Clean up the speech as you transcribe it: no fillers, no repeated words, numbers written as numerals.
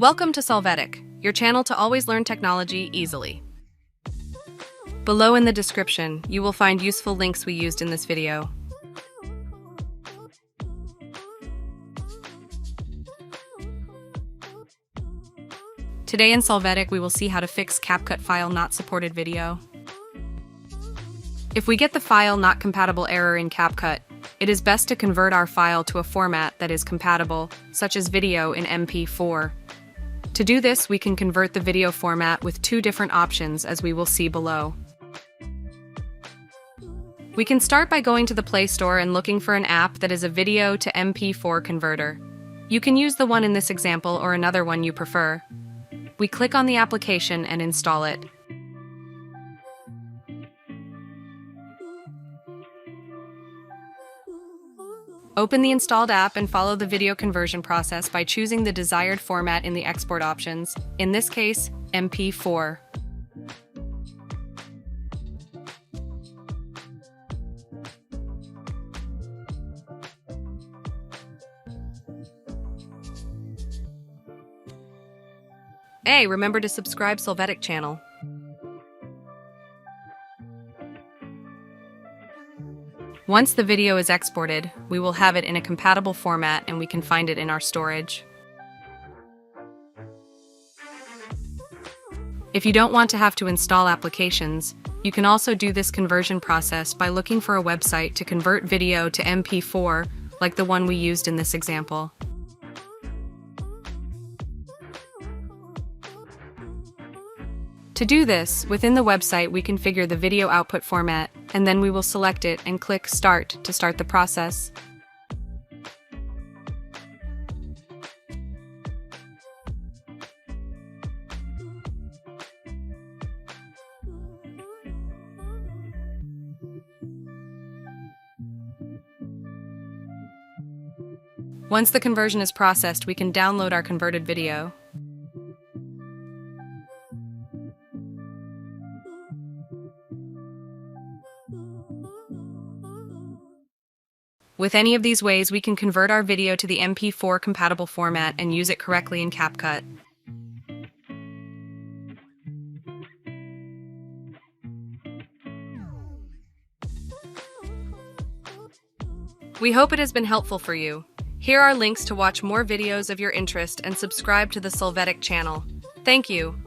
Welcome to Solvetic, your channel to always learn technology easily. Below in the description, you will find useful links we used in this video. Today in Solvetic, we will see how to fix Capcut file not supported video. If we get the file not compatible error in Capcut, it is best to convert our file to a format that is compatible, such as video in MP4. To do this, we can convert the video format with two different options, as we will see below. We can start by going to the Play Store and looking for an app that is a video to MP4 converter. You can use the one in this example or another one you prefer. We click on the application and install it. Open the installed app and follow the video conversion process by choosing the desired format in the export options, in this case, MP4. Hey, remember to subscribe Solvetic channel. Once the video is exported, we will have it in a compatible format and we can find it in our storage. If you don't want to have to install applications, you can also do this conversion process by looking for a website to convert video to MP4, like the one we used in this example. To do this, within the website we configure the video output format, and then we will select it and click Start to start the process. Once the conversion is processed, we can download our converted video. With any of these ways, we can convert our video to the MP4 compatible format and use it correctly in Capcut. We hope it has been helpful for you. Here are links to watch more videos of your interest and subscribe to the Solvetic channel. Thank you.